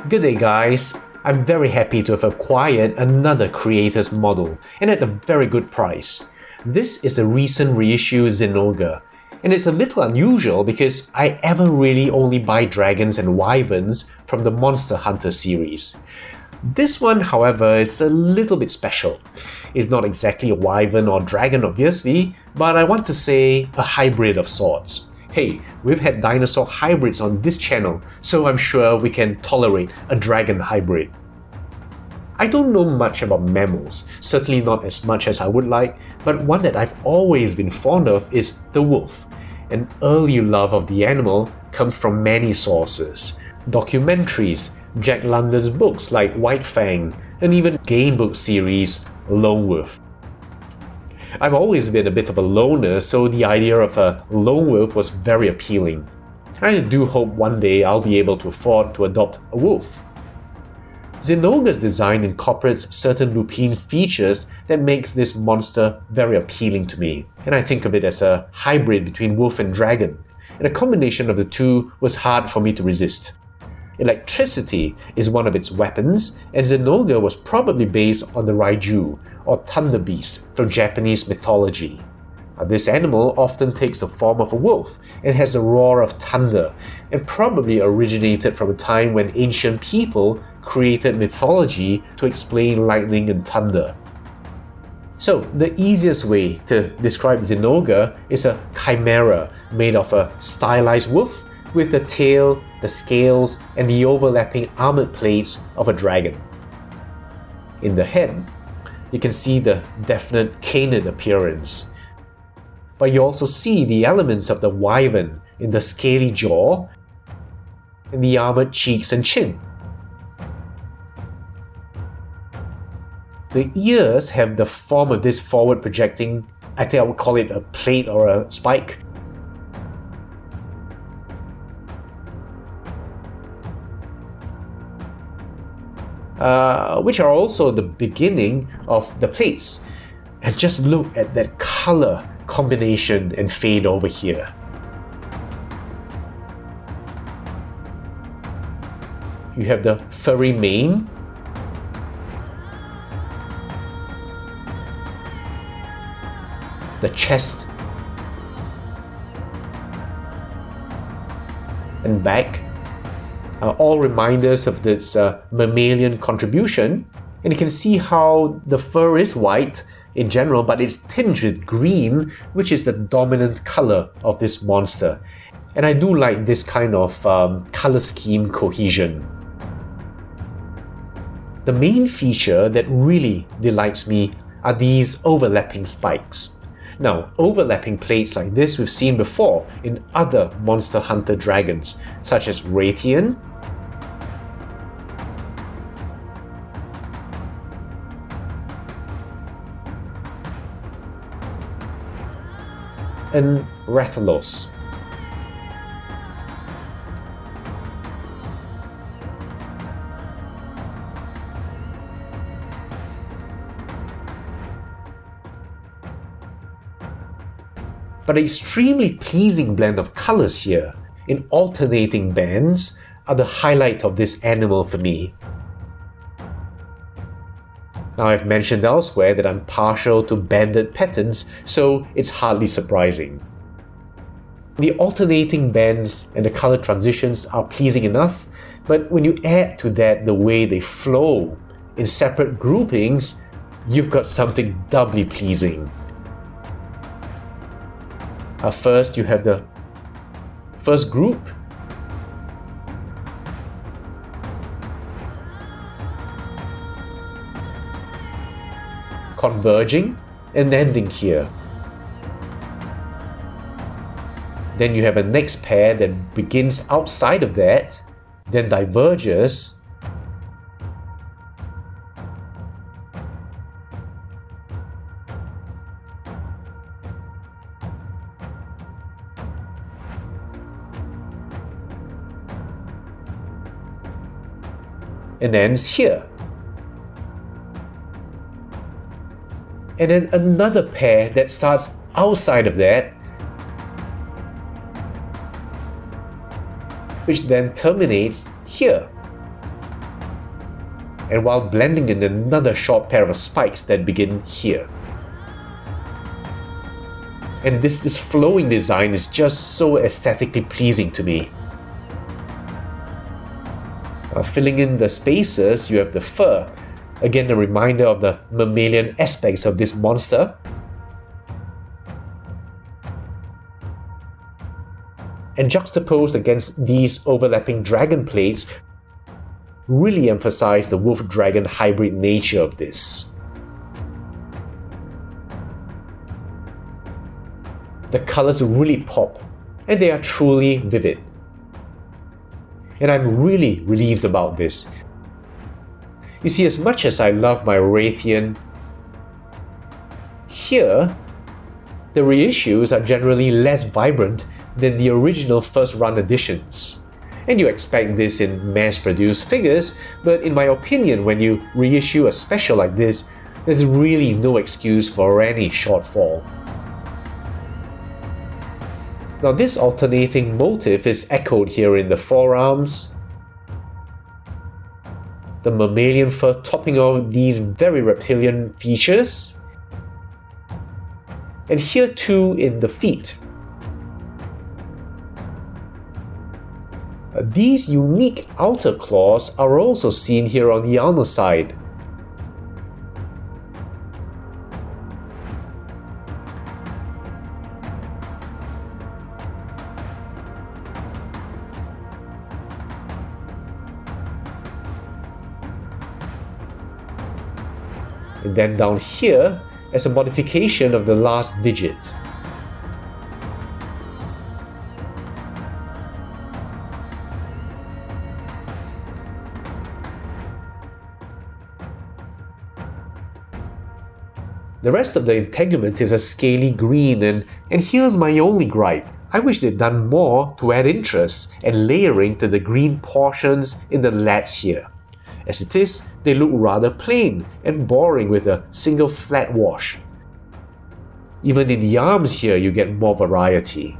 Good day guys, I'm very happy to have acquired another creator's model, and at a very good price. This is the recent reissue Zinogre, and it's a little unusual because I ever really only buy dragons and wyverns from the Monster Hunter series. This one, however, is a little bit special. It's not exactly a wyvern or dragon obviously, but I want to say a hybrid of sorts. Hey, we've had dinosaur hybrids on this channel, so I'm sure we can tolerate a dragon hybrid. I don't know much about mammals, certainly not as much as I would like, but one that I've always been fond of is the wolf. An early love of the animal comes from many sources: documentaries, Jack London's books like White Fang, and even game book series Lone Wolf. I've always been a bit of a loner, so the idea of a lone wolf was very appealing. I do hope one day I'll be able to afford to adopt a wolf. Zinogre's design incorporates certain lupine features that makes this monster very appealing to me, and I think of it as a hybrid between wolf and dragon, and a combination of the two was hard for me to resist. Electricity is one of its weapons, and Zinogre was probably based on the reissue, or thunder beast, from Japanese mythology. This animal often takes the form of a wolf and has the roar of thunder, and probably originated from a time when ancient people created mythology to explain lightning and thunder. So, the easiest way to describe Zinogre is a chimera made of a stylized wolf with the tail, the scales, and the overlapping armored plates of a dragon. In the head, you can see the definite canine appearance, but you also see the elements of the wyvern in the scaly jaw and the armored cheeks and chin. The ears have the form of this forward projecting, I think I would call it a plate or a spike. Which are also the beginning of the plates. And just look at that color combination and fade over here. You have the furry mane, the chest and back are all reminders of this mammalian contribution, and you can see how the fur is white in general, but it's tinged with green, which is the dominant color of this monster. And I do like this kind of color scheme cohesion. The main feature that really delights me are these overlapping spikes. Now, overlapping plates like this we've seen before in other Monster Hunter dragons, such as Raytheon, and Rathalos. But an extremely pleasing blend of colors here, in alternating bands, are the highlight of this animal for me. Now, I've mentioned elsewhere that I'm partial to banded patterns, so it's hardly surprising. The alternating bands and the color transitions are pleasing enough, but when you add to that the way they flow in separate groupings, you've got something doubly pleasing. First, you have the first group, converging and ending here. Then you have a next pair that begins outside of that, then diverges, and ends here. And then another pair that starts outside of that, which then terminates here. and while blending in another short pair of spikes that begin here. And this flowing design is just so aesthetically pleasing to me. Filling in the spaces, you have the fur, again a reminder of the mammalian aspects of this monster. And juxtaposed against these overlapping dragon plates really emphasize the wolf-dragon hybrid nature of this. The colors really pop, and they are truly vivid. And I'm really relieved about this. You see, as much as I love my Raytheon, here, the reissues are generally less vibrant than the original first-run editions. And you expect this in mass-produced figures, but in my opinion, when you reissue a special like this, there's really no excuse for any shortfall. Now this alternating motif is echoed here in the forearms, the mammalian fur topping off these very reptilian features, and here too in the feet. These unique outer claws are also seen here on the ulnar side. And then down here as a modification of the last digit. The rest of the integument is a scaly green, and here's my only gripe. I wish they'd done more to add interest and layering to the green portions in the lats here. As it is, they look rather plain and boring with a single flat wash. Even in the arms here you get more variety.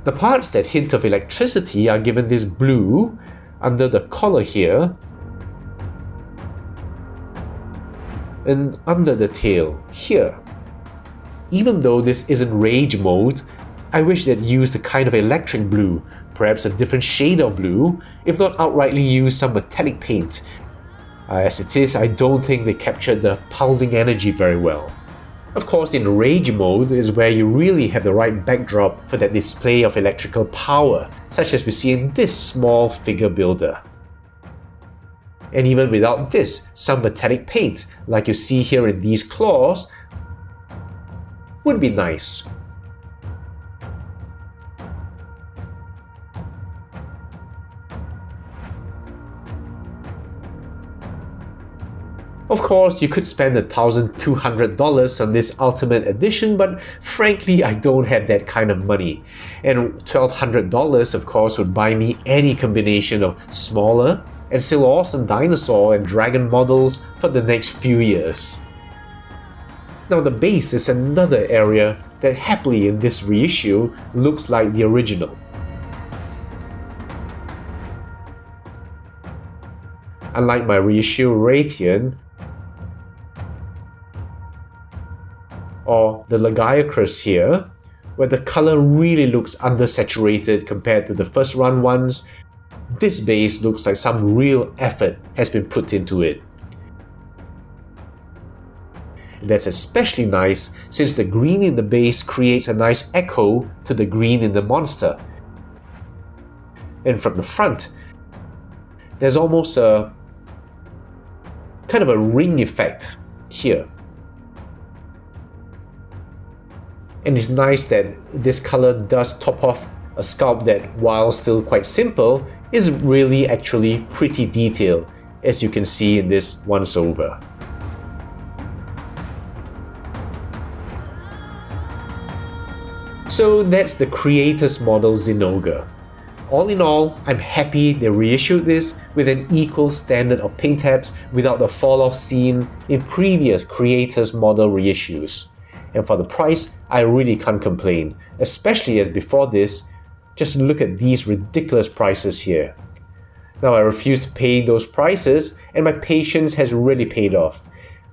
The parts that hint of electricity are given this blue under the collar here and under the tail here. Even though this isn't rage mode, I wish they'd used a kind of electric blue, perhaps a different shade of blue, if not outrightly use some metallic paint. As it is, I don't think they captured the pulsing energy very well. Of course, in rage mode is where you really have the right backdrop for that display of electrical power, such as we see in this small figure builder. And even without this, some metallic paint, like you see here in these claws, would be nice. Of course, you could spend $1,200 on this Ultimate Edition, but frankly, I don't have that kind of money. And $1,200 of course would buy me any combination of smaller and still awesome dinosaur and dragon models for the next few years. Now the base is another area that happily in this reissue looks like the original. Unlike my reissue Raytheon, or the Lagiacrus here, where the color really looks undersaturated compared to the first run ones, this base looks like some real effort has been put into it. That's especially nice since the green in the base creates a nice echo to the green in the monster. And from the front, there's almost a kind of a ring effect here. And it's nice that this color does top off a sculpt that, while still quite simple, is really actually pretty detailed, as you can see in this once over. So that's the creator's model Zinogre. All in all, I'm happy they reissued this with an equal standard of paint apps without the fall-off seen in previous creator's model reissues. and for the price, I really can't complain, especially as before this, just look at these ridiculous prices here. Now I refuse to pay those prices, and my patience has really paid off.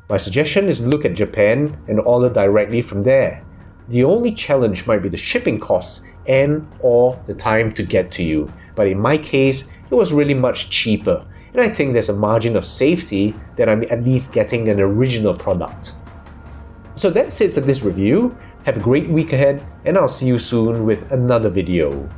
My suggestion is look at Japan and order directly from there. The only challenge might be the shipping costs and/or the time to get to you, but in my case, it was really much cheaper, and I think there's a margin of safety that I'm at least getting an original product. So that's it for this review. Have a great week ahead, and I'll see you soon with another video.